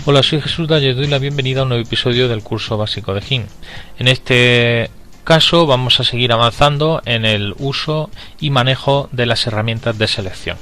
Hola, soy Jesús Dayo y doy la bienvenida a un nuevo episodio del curso básico de GIMP. En este caso vamos a seguir avanzando en el uso y manejo de las herramientas de selección.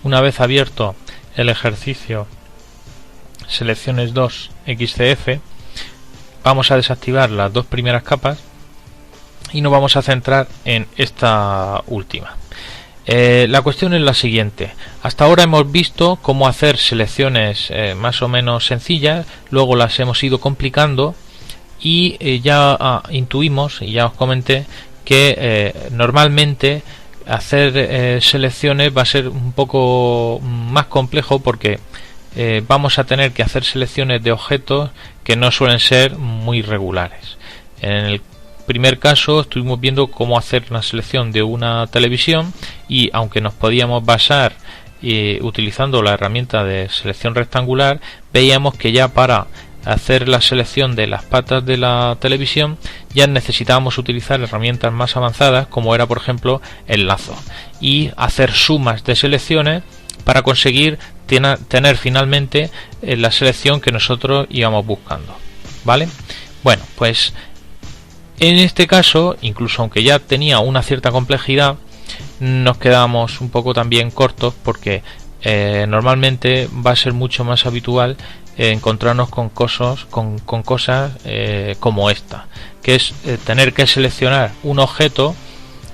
Una vez abierto el ejercicio selecciones 2 XCF, vamos a desactivar las dos primeras capas y nos vamos a centrar en esta última. La cuestión es la siguiente. Hasta ahora hemos visto cómo hacer selecciones más o menos sencillas, luego las hemos ido complicando y ya intuimos, y ya os comenté, que normalmente hacer selecciones va a ser un poco más complejo porque vamos a tener que hacer selecciones de objetos que no suelen ser muy regulares. En el primer caso estuvimos viendo cómo hacer una selección de una televisión y aunque nos podíamos basar utilizando la herramienta de selección rectangular, veíamos que ya para hacer la selección de las patas de la televisión ya necesitábamos utilizar herramientas más avanzadas, como era por ejemplo el lazo, y hacer sumas de selecciones para conseguir tener finalmente la selección que nosotros íbamos buscando, ¿vale? Bueno, pues en este caso, incluso aunque ya tenía una cierta complejidad, nos quedamos un poco también cortos porque normalmente va a ser mucho más habitual encontrarnos con cosas como esta, que es tener que seleccionar un objeto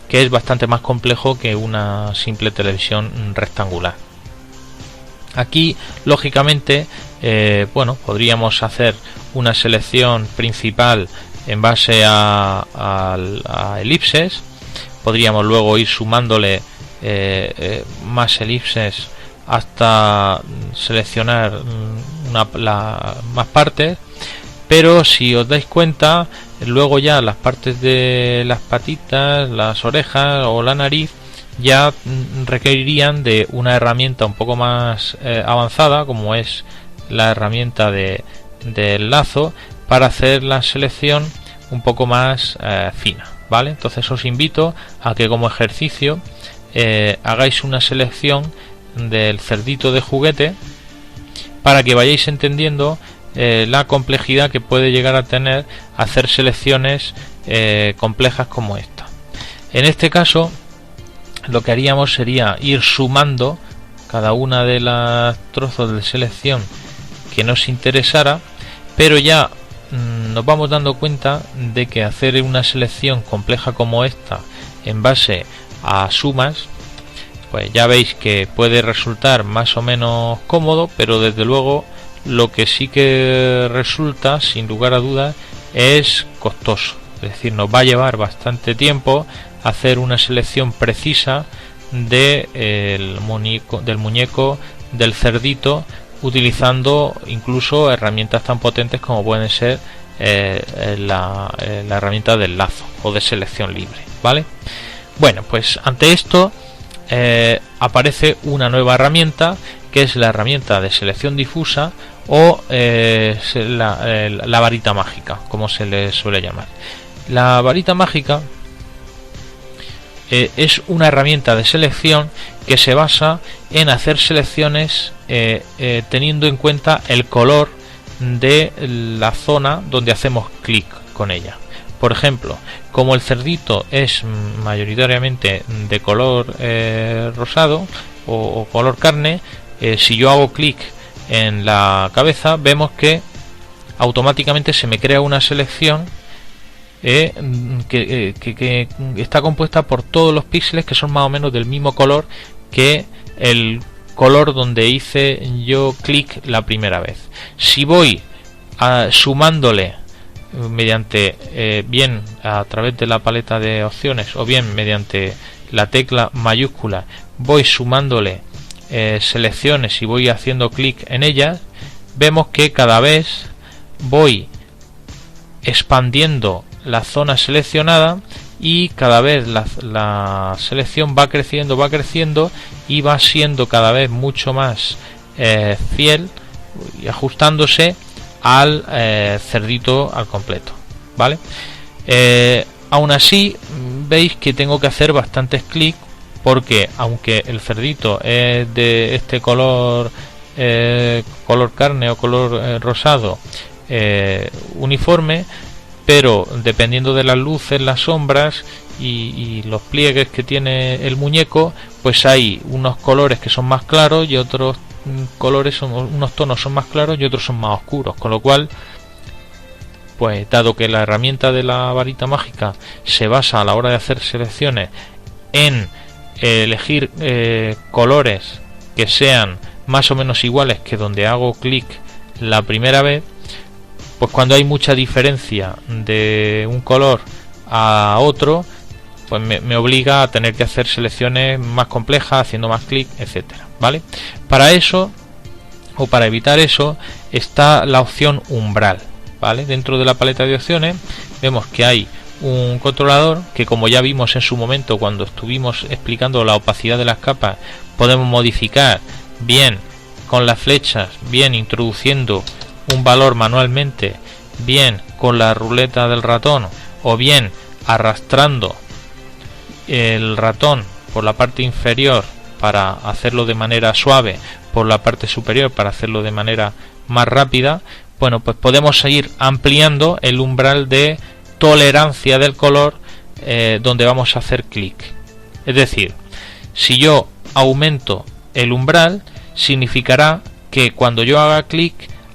que es bastante más complejo que una simple televisión rectangular. Aquí, lógicamente, podríamos hacer una selección principal en base a elipses. Podríamos luego ir sumándole más elipses hasta seleccionar más partes, pero si os dais cuenta, luego ya las partes de las patitas, las orejas o la nariz ya requerirían de una herramienta un poco más avanzada, como es la herramienta del lazo, para hacer la selección un poco más fina, ¿vale? Entonces os invito a que como ejercicio hagáis una selección del cerdito de juguete para que vayáis entendiendo la complejidad que puede llegar a tener hacer selecciones complejas como esta. En este caso lo que haríamos sería ir sumando cada una de las trozos de selección que nos interesara, pero ya nos vamos dando cuenta de que hacer una selección compleja como esta en base a sumas, pues ya veis que puede resultar más o menos cómodo, pero desde luego lo que sí que resulta, sin lugar a dudas, es costoso. Es decir, nos va a llevar bastante tiempo hacer una selección precisa del muñeco del cerdito, utilizando incluso herramientas tan potentes como pueden ser la herramienta del lazo o de selección libre, ¿vale? Bueno, pues ante esto aparece una nueva herramienta, que es la herramienta de selección difusa o la varita mágica, como se le suele llamar. La varita mágica es una herramienta de selección que se basa en hacer selecciones teniendo en cuenta el color de la zona donde hacemos clic con ella. Por ejemplo, como el cerdito es mayoritariamente de color rosado o color carne, si yo hago clic en la cabeza, vemos que automáticamente se me crea una selección que está compuesta por todos los píxeles que son más o menos del mismo color que el color donde hice yo clic la primera vez. Si voy sumándole mediante bien a través de la paleta de opciones o bien mediante la tecla mayúscula, voy sumándole selecciones y voy haciendo clic en ellas, vemos que cada vez voy expandiendo la zona seleccionada y cada vez la selección va creciendo y va siendo cada vez mucho más fiel y ajustándose al cerdito al completo, ¿vale? Aún así veis que tengo que hacer bastantes clics porque aunque el cerdito es de este color color carne o color rosado uniforme, pero dependiendo de las luces, las sombras y los pliegues que tiene el muñeco, pues hay unos colores que son más claros y otros colores unos tonos son más claros y otros son más oscuros, con lo cual, pues dado que la herramienta de la varita mágica se basa a la hora de hacer selecciones en elegir colores que sean más o menos iguales que donde hago clic la primera vez, pues cuando hay mucha diferencia de un color a otro, pues me obliga a tener que hacer selecciones más complejas, haciendo más clic, etcétera, ¿vale? Para eso, o para evitar eso, está la opción umbral, ¿vale? Dentro de la paleta de opciones vemos que hay un controlador que, como ya vimos en su momento cuando estuvimos explicando la opacidad de las capas, podemos modificar bien con las flechas, bien introduciendo un valor manualmente, bien con la ruleta del ratón o bien arrastrando el ratón por la parte inferior para hacerlo de manera suave, por la parte superior para hacerlo de manera más rápida. Bueno, pues podemos ir ampliando el umbral de tolerancia del color donde vamos a hacer clic. Es decir, si yo aumento el umbral, significará que cuando yo haga clic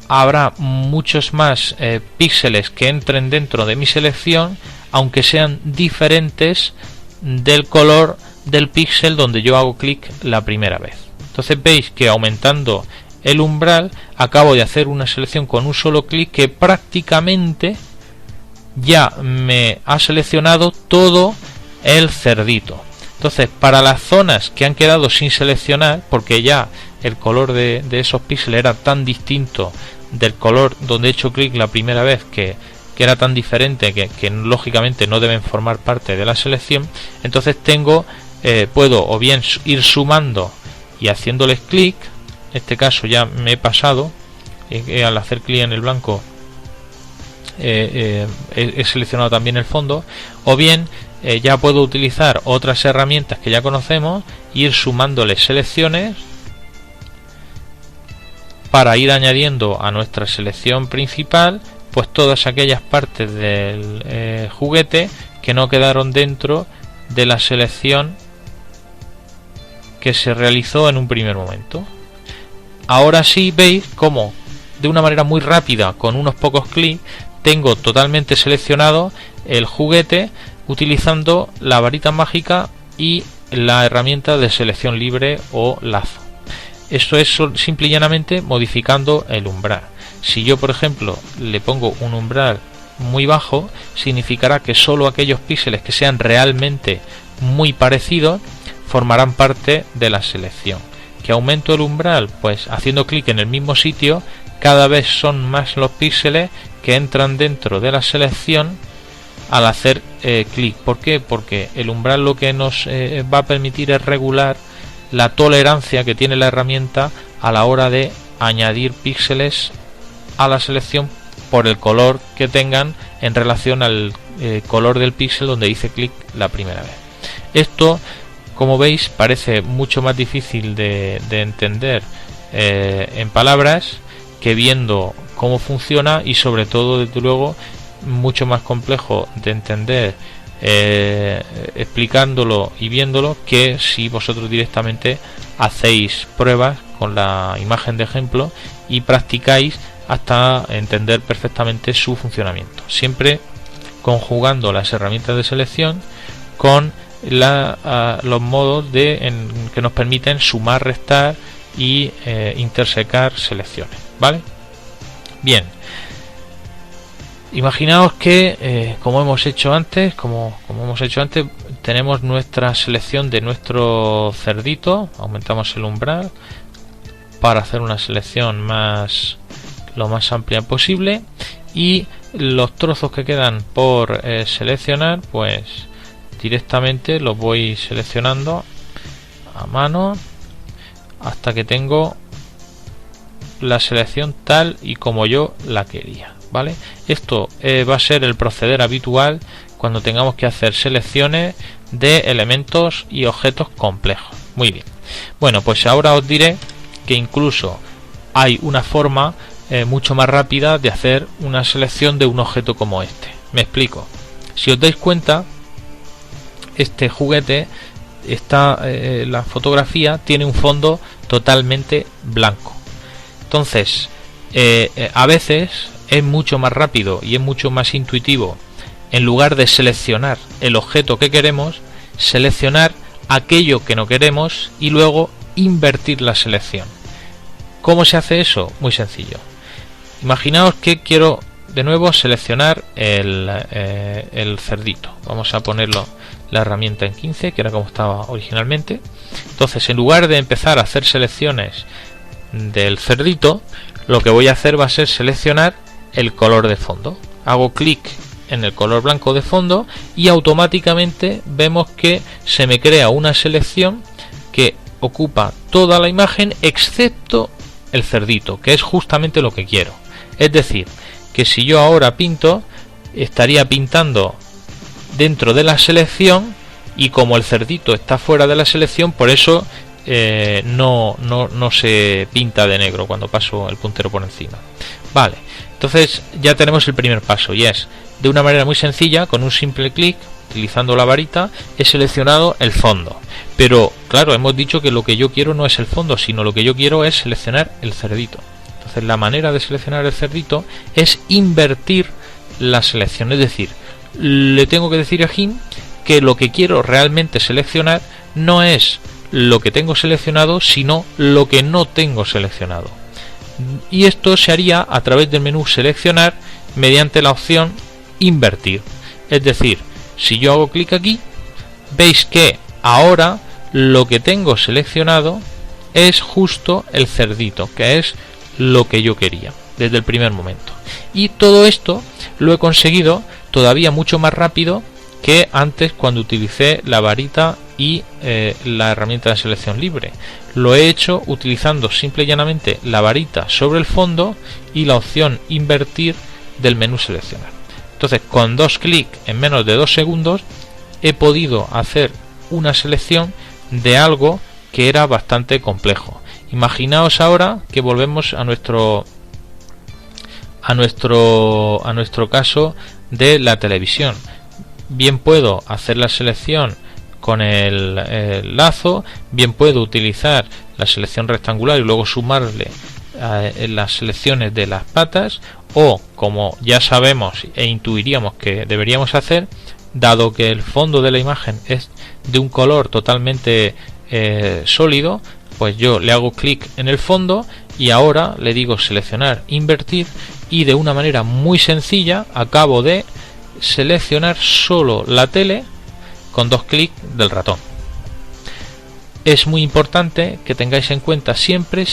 habrá muchos más píxeles que entren dentro de mi selección, aunque sean diferentes del color del píxel donde yo hago clic la primera vez. Entonces veis que aumentando el umbral acabo de hacer una selección con un solo clic que prácticamente ya me ha seleccionado todo el cerdito. Entonces, para las zonas que han quedado sin seleccionar, porque ya el color de esos píxeles era tan distinto del color donde he hecho clic la primera vez, que era tan diferente que lógicamente no deben formar parte de la selección, entonces puedo o bien ir sumando y haciéndoles clic. En este caso ya me he pasado, al hacer clic en el blanco he seleccionado también el fondo, o bien ya puedo utilizar otras herramientas que ya conocemos, ir sumándoles selecciones para ir añadiendo a nuestra selección principal pues todas aquellas partes del juguete que no quedaron dentro de la selección que se realizó en un primer momento. Ahora sí veis cómo de una manera muy rápida, con unos pocos clics, tengo totalmente seleccionado el juguete utilizando la varita mágica y la herramienta de selección libre o lazo. Esto es simple y llanamente modificando el umbral. Si yo, por ejemplo, le pongo un umbral muy bajo, significará que solo aquellos píxeles que sean realmente muy parecidos formarán parte de la selección. ¿Que aumento el umbral? Pues haciendo clic en el mismo sitio, cada vez son más los píxeles que entran dentro de la selección al hacer clic. ¿Por qué? Porque el umbral lo que nos va a permitir es regular la tolerancia que tiene la herramienta a la hora de añadir píxeles a la selección por el color que tengan en relación al color del píxel donde hice clic la primera vez. Esto, como veis, parece mucho más difícil de entender en palabras que viendo cómo funciona, y sobre todo, desde luego, mucho más complejo de entender explicándolo y viéndolo que si vosotros directamente hacéis pruebas con la imagen de ejemplo y practicáis hasta entender perfectamente su funcionamiento, siempre conjugando las herramientas de selección con los modos que nos permiten sumar, restar y intersecar selecciones, ¿vale? Bien, imaginaos que como hemos hecho antes, tenemos nuestra selección de nuestro cerdito. Aumentamos el umbral para hacer una selección lo más amplia posible, y los trozos que quedan por seleccionar, pues directamente los voy seleccionando a mano hasta que tengo la selección tal y como yo la quería, ¿vale? Esto va a ser el proceder habitual cuando tengamos que hacer selecciones de elementos y objetos complejos. Muy bien, bueno, pues ahora os diré que incluso hay una forma mucho más rápida de hacer una selección de un objeto como este. Me explico. Si os dais cuenta, este juguete la fotografía tiene un fondo totalmente blanco. Entonces, a veces es mucho más rápido y es mucho más intuitivo, en lugar de seleccionar el objeto que queremos, seleccionar aquello que no queremos y luego invertir la selección. ¿Cómo se hace eso? Muy sencillo. Imaginaos que quiero de nuevo seleccionar el cerdito. Vamos a ponerlo la herramienta en 15, que era como estaba originalmente. Entonces, en lugar de empezar a hacer selecciones del cerdito, lo que voy a hacer va a ser seleccionar el color de fondo. Hago clic en el color blanco de fondo y automáticamente vemos que se me crea una selección que ocupa toda la imagen excepto el cerdito, que es justamente lo que quiero. Es decir, que si yo ahora pinto, estaría pintando dentro de la selección, y como el cerdito está fuera de la selección, por eso no se pinta de negro cuando paso el puntero por encima. Vale, entonces ya tenemos el primer paso, y es, de una manera muy sencilla, con un simple clic, utilizando la varita, he seleccionado el fondo. Pero claro, hemos dicho que lo que yo quiero no es el fondo, sino lo que yo quiero es seleccionar el cerdito. Entonces la manera de seleccionar el cerdito es invertir la selección, es decir, le tengo que decir a Jim que lo que quiero realmente seleccionar no es lo que tengo seleccionado, sino lo que no tengo seleccionado. Y esto se haría a través del menú seleccionar mediante la opción invertir. Es decir, si yo hago clic aquí, veis que ahora lo que tengo seleccionado es justo el cerdito, que es lo que yo quería desde el primer momento. Y todo esto lo he conseguido todavía mucho más rápido que antes, cuando utilicé la varita y la herramienta de selección libre. Lo he hecho utilizando simple y llanamente la varita sobre el fondo y la opción invertir del menú seleccionar. Entonces, con dos clics en menos de 2 segundos he podido hacer una selección de algo que era bastante complejo. Imaginaos ahora que volvemos a nuestro caso de la televisión. Bien puedo hacer la selección con el lazo, bien puedo utilizar la selección rectangular y luego sumarle las selecciones de las patas, o, como ya sabemos e intuiríamos que deberíamos hacer, dado que el fondo de la imagen es de un color totalmente sólido, pues yo le hago clic en el fondo y ahora le digo seleccionar, invertir, y de una manera muy sencilla acabo de seleccionar solo la tele con 2 clics del ratón. Es muy importante que tengáis en cuenta siempre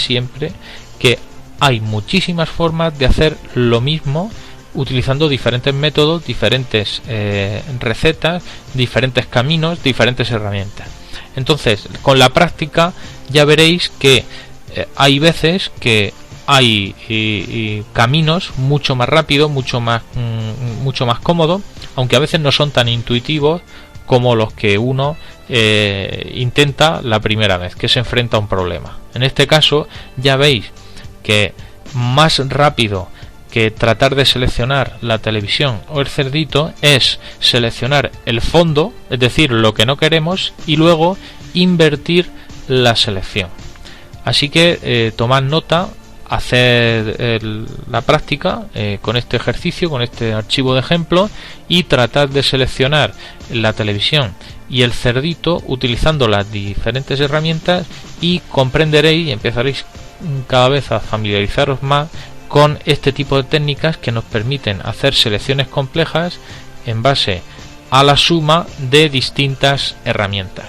que hay muchísimas formas de hacer lo mismo utilizando diferentes métodos, diferentes recetas, diferentes caminos, diferentes herramientas. Entonces, con la práctica ya veréis que hay veces que hay caminos mucho más rápidos, mucho más cómodos, aunque a veces no son tan intuitivos como los que uno intenta la primera vez que se enfrenta a un problema. En este caso ya veis que más rápido que tratar de seleccionar la televisión o el cerdito es seleccionar el fondo, es decir, lo que no queremos, y luego invertir la selección. Así que tomad nota, hacer la práctica con este ejercicio, con este archivo de ejemplo, y tratad de seleccionar la televisión y el cerdito utilizando las diferentes herramientas, y comprenderéis y empezaréis cada vez a familiarizaros más con este tipo de técnicas que nos permiten hacer selecciones complejas en base a la suma de distintas herramientas,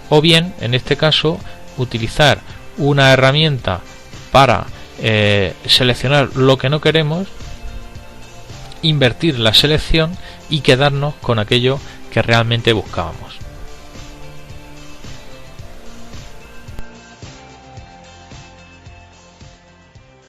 o bien, en este caso, utilizar una herramienta para seleccionar lo que no queremos, invertir la selección y quedarnos con aquello que realmente buscábamos.